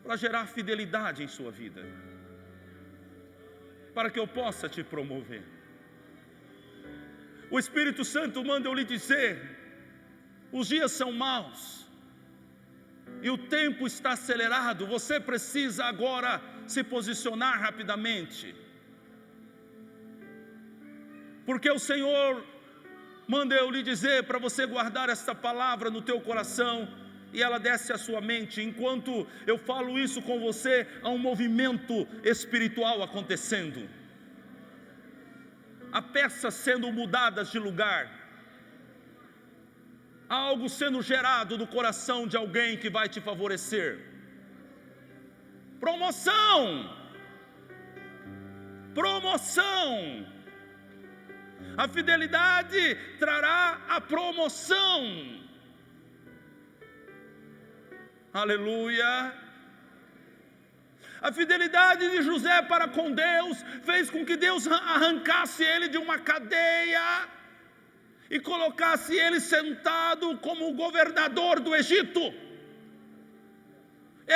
Speaker 1: para gerar fidelidade em sua vida, para que eu possa te promover. O Espírito Santo manda eu lhe dizer: os dias são maus, e o tempo está acelerado. Você precisa agora se posicionar rapidamente, porque o Senhor manda eu lhe dizer para você guardar esta palavra no teu coração, e ela desce à sua mente. Enquanto eu falo isso com você, há um movimento espiritual acontecendo, há peças sendo mudadas de lugar, há algo sendo gerado no coração de alguém que vai te favorecer. Promoção! Promoção! A fidelidade trará a promoção. Aleluia. A fidelidade de José para com Deus fez com que Deus arrancasse ele de uma cadeia e colocasse ele sentado como governador do Egito.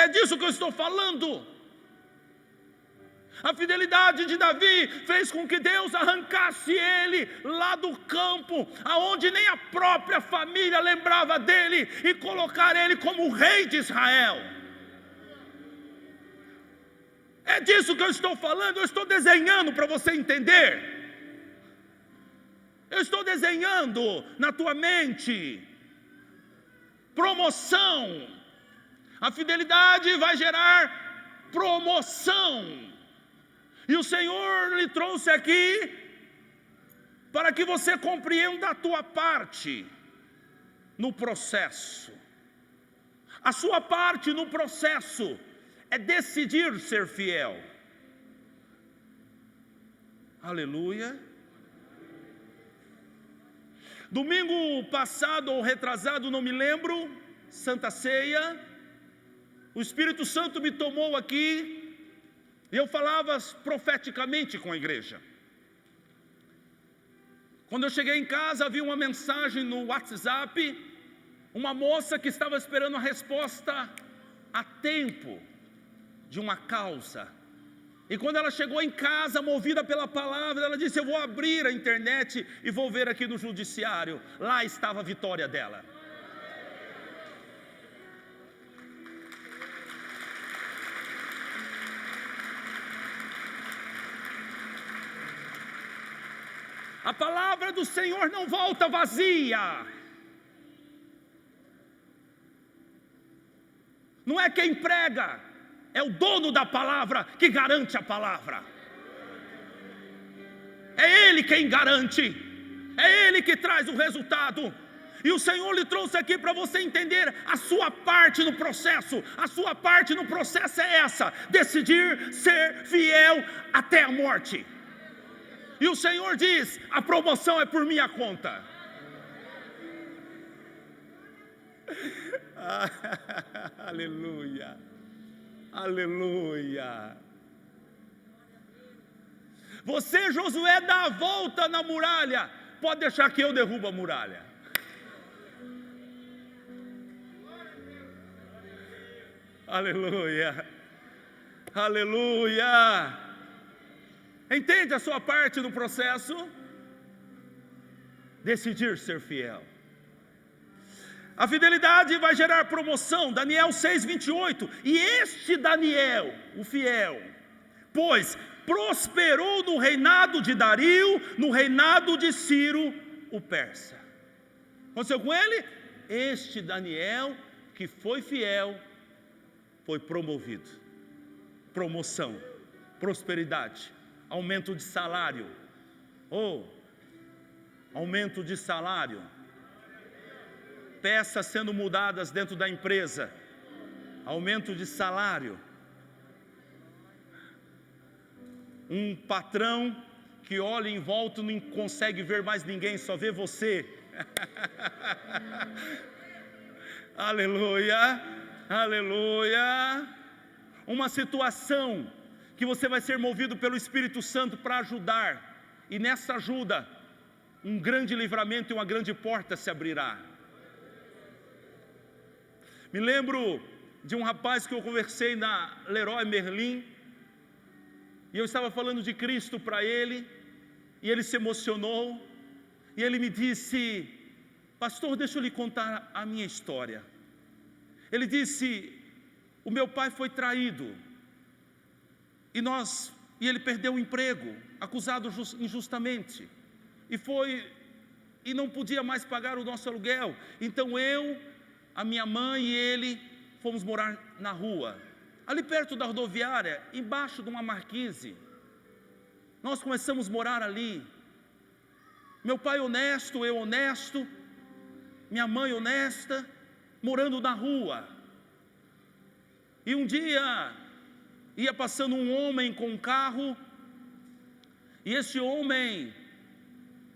Speaker 1: É disso que eu estou falando. A fidelidade de Davi fez com que Deus arrancasse ele lá do campo, aonde nem a própria família lembrava dele, e colocar ele como rei de Israel. É disso que eu estou falando. Eu estou desenhando para você entender. Eu estou desenhando na tua mente promoção. A fidelidade vai gerar promoção. E o Senhor lhe trouxe aqui para que você compreenda a tua parte no processo. A sua parte no processo é decidir ser fiel. Aleluia. Domingo passado ou retrasado, não me lembro, Santa Ceia, o Espírito Santo me tomou aqui, e eu falava profeticamente com a igreja. Quando eu cheguei em casa, havia uma mensagem no WhatsApp, uma moça que estava esperando a resposta a tempo de uma causa. E quando ela chegou em casa, movida pela palavra, ela disse: eu vou abrir a internet e vou ver aqui no judiciário. Lá estava a vitória dela. A palavra do Senhor não volta vazia. Não é quem prega, é o dono da palavra que garante a palavra. É Ele quem garante, é Ele que traz o resultado. E o Senhor lhe trouxe aqui para você entender a sua parte no processo. A sua parte no processo é essa: decidir ser fiel até a morte. E o Senhor diz: a promoção é por minha conta. Aleluia, aleluia. Você, Josué, dá a volta na muralha. Pode deixar que eu derrubo a muralha. Aleluia, aleluia. Entende a sua parte no processo? Decidir ser fiel. A fidelidade vai gerar promoção. Daniel 6:28. E este Daniel, o fiel, pois prosperou no reinado de Dario, no reinado de Ciro, o persa. Aconteceu com ele? Este Daniel, que foi fiel, foi promovido. Promoção, prosperidade, aumento de salário. Aumento de salário. Peças sendo mudadas dentro da empresa. Aumento de salário. Um patrão que olha em volta e não consegue ver mais ninguém, só vê você. Aleluia, aleluia. Uma situação que você vai ser movido pelo Espírito Santo para ajudar, e nessa ajuda, um grande livramento e uma grande porta se abrirá. Me lembro de um rapaz que eu conversei na Leroy Merlin, e eu estava falando de Cristo para ele, e ele se emocionou, e ele me disse: pastor, deixa eu lhe contar a minha história. Ele disse: o meu pai foi traído, e ele perdeu o emprego, acusado injustamente, e não podia mais pagar o nosso aluguel. Então eu, a minha mãe e ele fomos morar na rua, ali perto da rodoviária, embaixo de uma marquise. Nós começamos a morar ali. Meu pai honesto, eu honesto, minha mãe honesta, morando na rua. E um dia ia passando um homem com um carro, e esse homem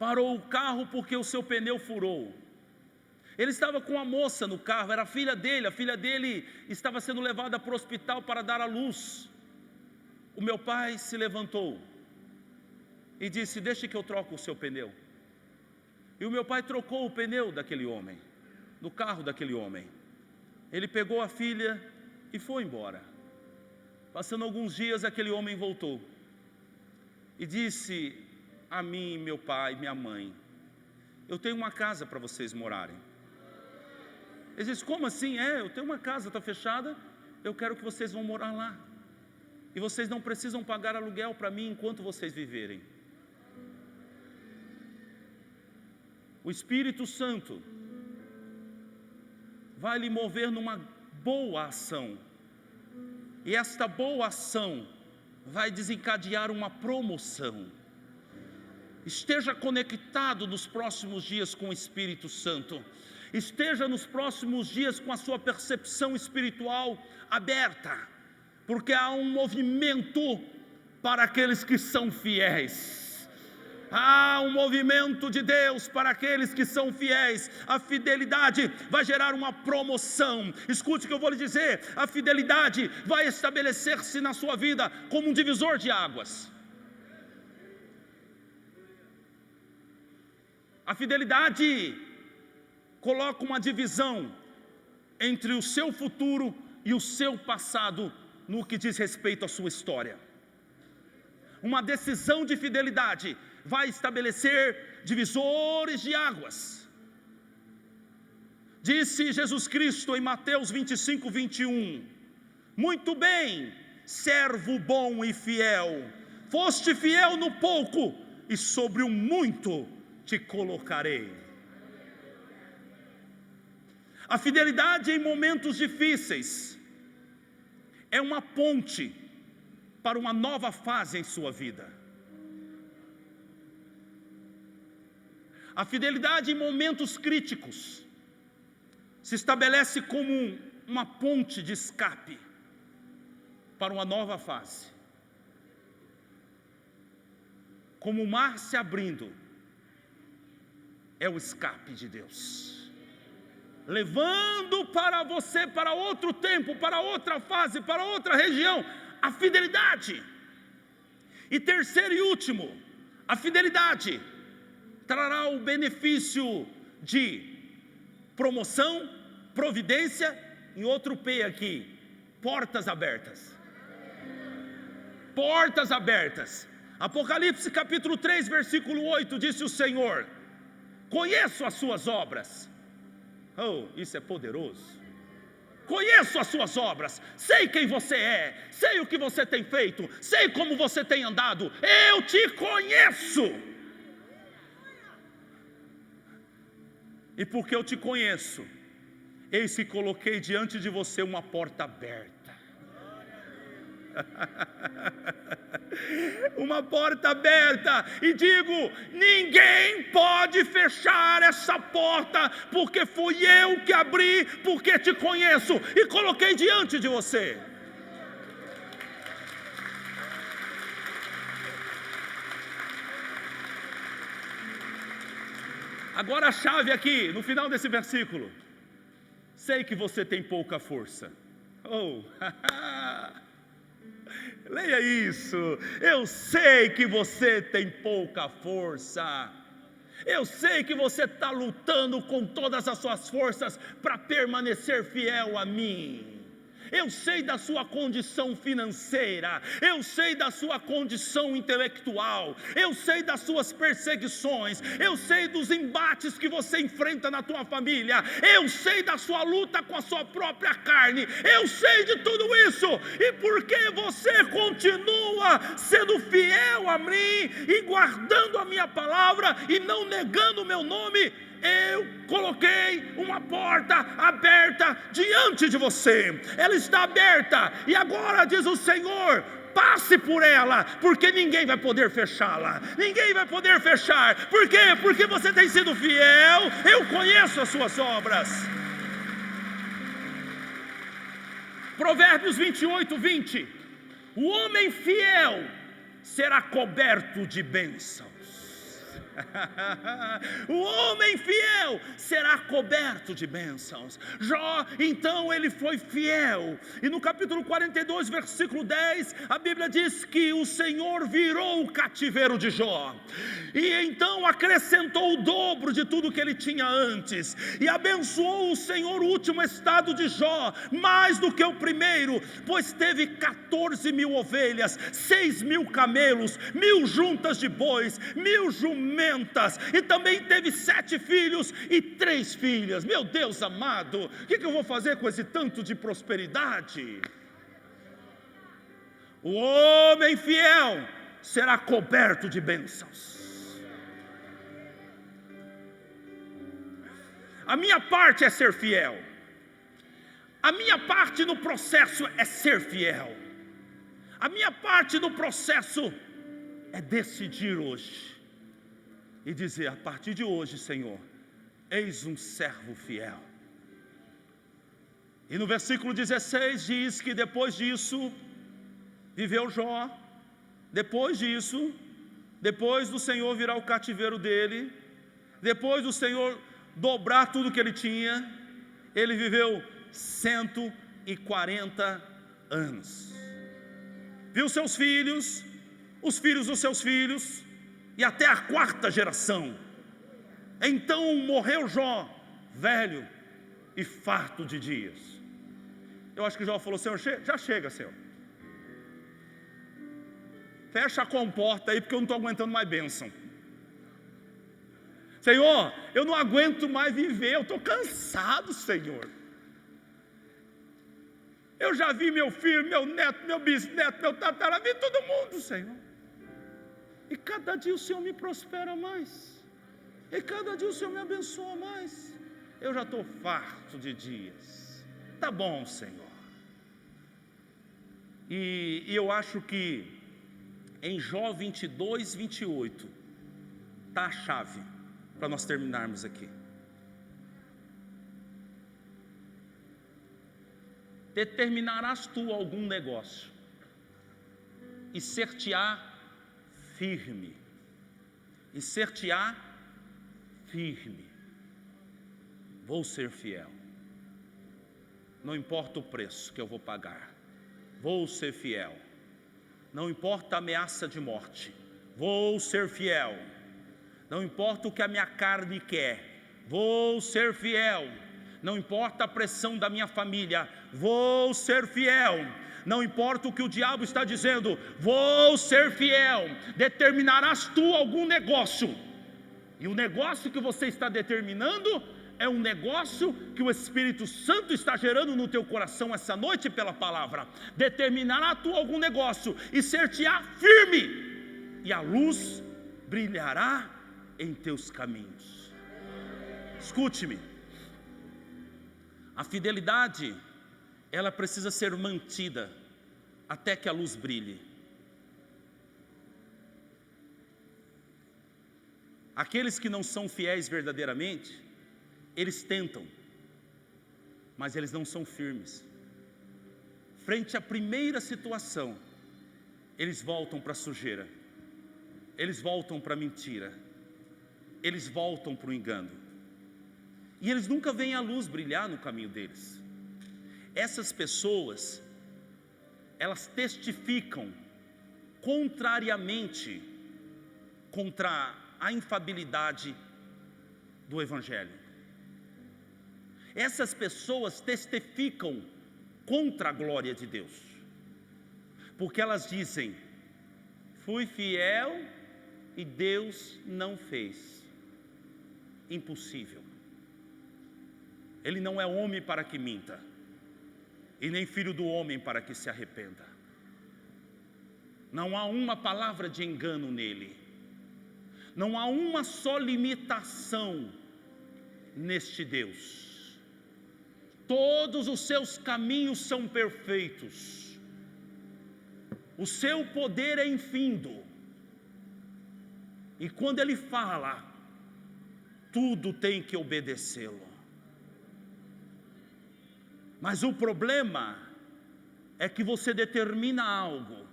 Speaker 1: parou o carro porque o seu pneu furou. Ele estava com a moça no carro, era a filha dele estava sendo levada para o hospital para dar à luz. O meu pai se levantou e disse: deixe que eu troco o seu pneu. E o meu pai trocou o pneu daquele homem, do carro daquele homem. Ele pegou a filha e foi embora. Passando alguns dias, aquele homem voltou e disse a mim, meu pai, minha mãe: eu tenho uma casa para vocês morarem. Ele disse: como assim? Eu tenho uma casa, está fechada, eu quero que vocês vão morar lá. E vocês não precisam pagar aluguel para mim enquanto vocês viverem. O Espírito Santo vai lhe mover numa boa ação. E esta boa ação vai desencadear uma promoção. Esteja conectado nos próximos dias com o Espírito Santo. Esteja nos próximos dias com a sua percepção espiritual aberta, porque há um movimento para aqueles que são fiéis. Há um movimento de Deus para aqueles que são fiéis. A fidelidade vai gerar uma promoção. Escute o que eu vou lhe dizer: a fidelidade vai estabelecer-se na sua vida como um divisor de águas. A fidelidade coloca uma divisão entre o seu futuro e o seu passado no que diz respeito à sua história. Uma decisão de fidelidade vai estabelecer divisores de águas. Disse Jesus Cristo em Mateus 25, 21: muito bem, servo bom e fiel, foste fiel no pouco, e sobre o muito te colocarei. A fidelidade em momentos difíceis é uma ponte para uma nova fase em sua vida. A fidelidade em momentos críticos se estabelece como uma ponte de escape para uma nova fase. Como o mar se abrindo, é o escape de Deus, levando para você, para outro tempo, para outra fase, para outra região, a fidelidade. E terceiro e último, a fidelidade trará o benefício de promoção, providência, em outro P aqui, portas abertas. Portas abertas. Apocalipse capítulo 3, versículo 8, disse o Senhor: conheço as suas obras. Oh, isso é poderoso. Conheço as suas obras, sei quem você é, sei o que você tem feito, sei como você tem andado, eu te conheço. E porque eu te conheço, eis que coloquei diante de você uma porta aberta. Uma porta aberta, e digo: ninguém pode fechar essa porta, porque fui eu que abri, porque te conheço e coloquei diante de você. Agora a chave aqui, no final desse versículo: sei que você tem pouca força. Oh, leia isso. Eu sei que você tem pouca força. Eu sei que você está lutando com todas as suas forças para permanecer fiel a mim. Eu sei da sua condição financeira, eu sei da sua condição intelectual, eu sei das suas perseguições, eu sei dos embates que você enfrenta na tua família, eu sei da sua luta com a sua própria carne, eu sei de tudo isso. E porque você continua sendo fiel a mim e guardando a minha palavra e não negando o meu nome, eu coloquei uma porta aberta diante de você. Ela está aberta, e agora diz o Senhor: passe por ela, porque ninguém vai poder fechá-la. Ninguém vai poder fechar. Por quê? Porque você tem sido fiel. Eu conheço as suas obras. Provérbios 28, 20: o homem fiel será coberto de bênçãos. O homem fiel será coberto de bênçãos. Jó, então, ele foi fiel. E no capítulo 42, versículo 10, a Bíblia diz que o Senhor virou o cativeiro de Jó, e então acrescentou o dobro de tudo que ele tinha antes, e abençoou o Senhor o último estado de Jó, mais do que o primeiro, pois teve 14.000 ovelhas, 6.000 camelos, 1.000 juntas de bois, 1.000 jumentas, e também teve 7 filhos e 3 filhas. Meu Deus amado, o que eu vou fazer com esse tanto de prosperidade? O homem fiel será coberto de bênçãos. A minha parte é ser fiel. A minha parte no processo é ser fiel. A minha parte no processo é decidir hoje e dizer: a partir de hoje, Senhor, eis um servo fiel. E no versículo 16 diz que depois disso viveu Jó. Depois disso, depois do Senhor virar o cativeiro dele, depois do Senhor dobrar tudo que ele tinha, ele viveu 140 anos. Viu seus filhos, os filhos dos seus filhos, e até a 4ª geração. Então morreu Jó, velho e farto de dias. Eu acho que Jó falou: Senhor, já chega, Senhor. Fecha a comporta aí, porque eu não estou aguentando mais bênção. Senhor, eu não aguento mais viver, eu estou cansado, Senhor. Eu já vi meu filho, meu neto, meu bisneto, meu tataraneto, todo mundo, Senhor. E cada dia o Senhor me prospera mais. E cada dia o Senhor me abençoa mais. Eu já estou farto de dias. Tá bom, Senhor. E eu acho que em Jó 22, 28 está a chave para nós terminarmos aqui. Determinarás tu algum negócio e ser-te-á firme. E ser-te-á firme. Vou ser fiel. Não importa o preço que eu vou pagar. Vou ser fiel. Não importa a ameaça de morte. Vou ser fiel. Não importa o que a minha carne quer. Vou ser fiel. Não importa a pressão da minha família. Vou ser fiel. Não importa o que o diabo está dizendo. Vou ser fiel. Determinarás tu algum negócio. E o negócio que você está determinando é um negócio que o Espírito Santo está gerando no teu coração essa noite pela palavra. Determinará tu algum negócio e ser-te-á firme, e a luz brilhará em teus caminhos. Escute-me. A fidelidade, ela precisa ser mantida até que a luz brilhe. Aqueles que não são fiéis verdadeiramente, eles tentam, mas eles não são firmes. Frente à primeira situação, eles voltam para a sujeira, eles voltam para a mentira, eles voltam para o engano, e eles nunca veem a luz brilhar no caminho deles. Essas pessoas, elas testificam contrariamente contra a infalibilidade do Evangelho. Essas pessoas testificam contra a glória de Deus, porque elas dizem: fui fiel e Deus não fez. Impossível. Ele não é homem para que minta, e nem filho do homem para que se arrependa. Não há uma palavra de engano nele. Não há uma só limitação neste Deus. Todos os seus caminhos são perfeitos. O seu poder é infindo. E quando ele fala, tudo tem que obedecê-lo. Mas o problema é que você determina algo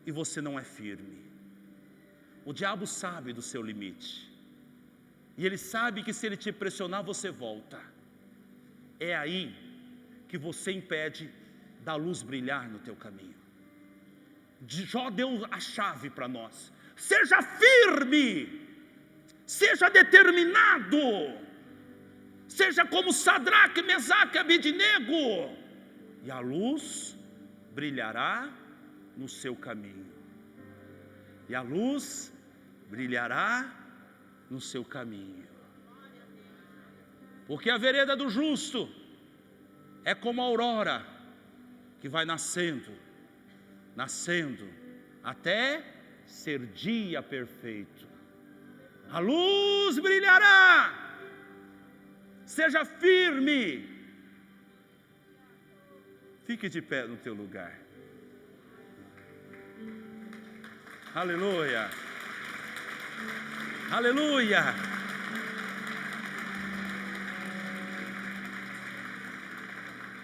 Speaker 1: e você não é firme. O diabo sabe do seu limite. E ele sabe que se ele te pressionar, você volta. É aí que você impede da luz brilhar no teu caminho. Jó deu a chave para nós. Seja firme, seja determinado, seja como Sadraque, Mesaque e Abednego, e a luz brilhará no seu caminho. E a luz brilhará no seu caminho. Porque a vereda do justo é como a aurora que vai nascendo, nascendo, até ser dia perfeito. A luz brilhará. Seja firme. Fique de pé no teu lugar. Aleluia. Aleluia.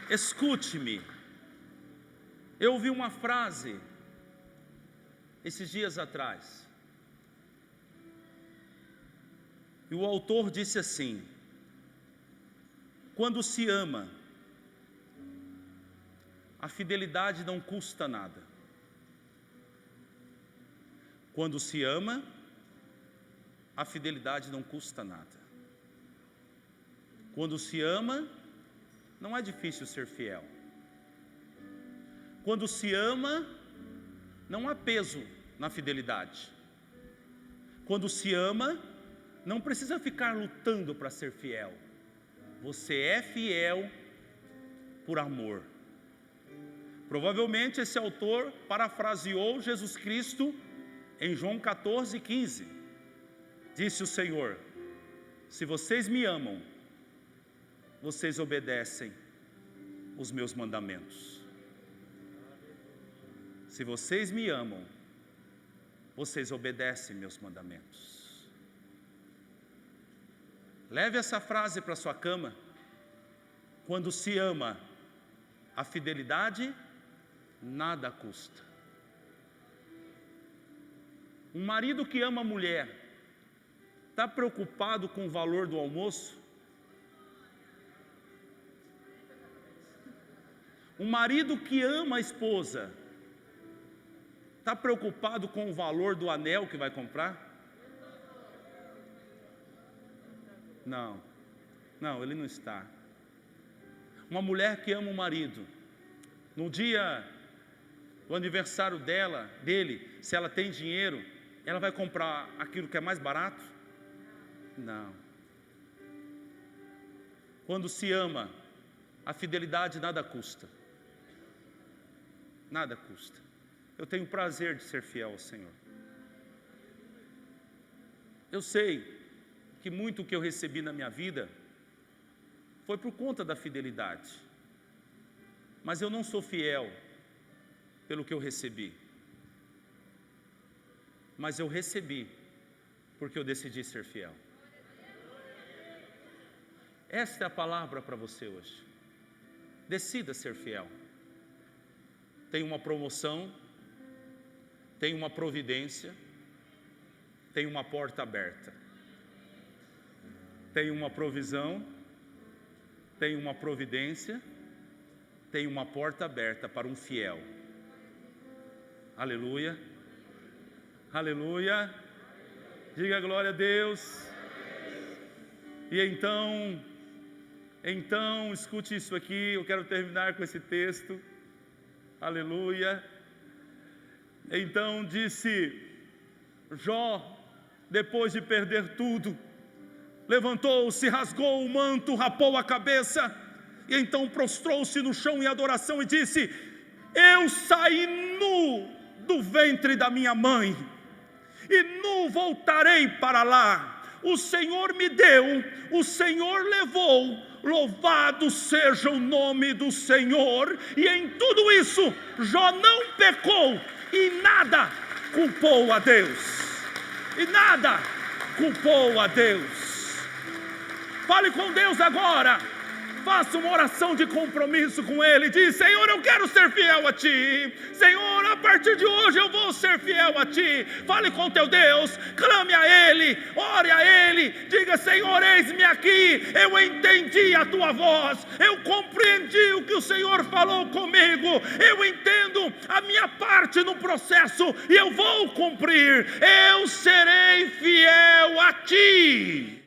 Speaker 1: Escute-me. Eu ouvi uma frase esses dias atrás, e o autor disse assim: quando se ama, a fidelidade não custa nada. Quando se ama, a fidelidade não custa nada. Quando se ama, não é difícil ser fiel. Quando se ama, não há peso na fidelidade. Quando se ama, não precisa ficar lutando para ser fiel. Você é fiel por amor. Provavelmente esse autor parafraseou Jesus Cristo em João 14:15. Disse o Senhor: se vocês me amam, vocês obedecem os meus mandamentos. Se vocês me amam, vocês obedecem meus mandamentos. Leve essa frase para sua cama. Quando se ama, a fidelidade nada custa. Um marido que ama a mulher, está preocupado com o valor do almoço? Um marido que ama a esposa, está preocupado com o valor do anel que vai comprar? Não, ele não está. Uma mulher que ama o marido, no dia do aniversário dele, se ela tem dinheiro, ela vai comprar aquilo que é mais barato? Não. Quando se ama, a fidelidade nada custa. Nada custa. Eu tenho prazer de ser fiel ao Senhor. Eu sei que muito que eu recebi na minha vida foi por conta da fidelidade, mas eu não sou fiel pelo que eu recebi, mas eu recebi porque eu decidi ser fiel. Esta é a palavra para você hoje. Decida ser fiel. Tem uma promoção, tem uma providência, tem uma porta aberta, tem uma provisão, tem uma providência, tem uma porta aberta para um fiel. Aleluia, aleluia, diga glória a Deus. E então, escute isso aqui, eu quero terminar com esse texto, aleluia. Então disse Jó, depois de perder tudo, levantou-se, rasgou o manto, rapou a cabeça, e então prostrou-se no chão em adoração e disse: eu saí nu do ventre da minha mãe, e nu voltarei para lá. O Senhor me deu, o Senhor levou, louvado seja o nome do Senhor. E em tudo isso, Jó não pecou, e nada culpou a Deus, e nada culpou a Deus. Fale com Deus agora, faça uma oração de compromisso com Ele. Diz: Senhor, eu quero ser fiel a Ti. Senhor, a partir de hoje eu vou ser fiel a Ti. Fale com teu Deus, clame a Ele, ore a Ele. Diga: Senhor, eis-me aqui. Eu entendi a Tua voz. Eu compreendi o que o Senhor falou comigo. Eu entendo a minha parte no processo e eu vou cumprir. Eu serei fiel a Ti.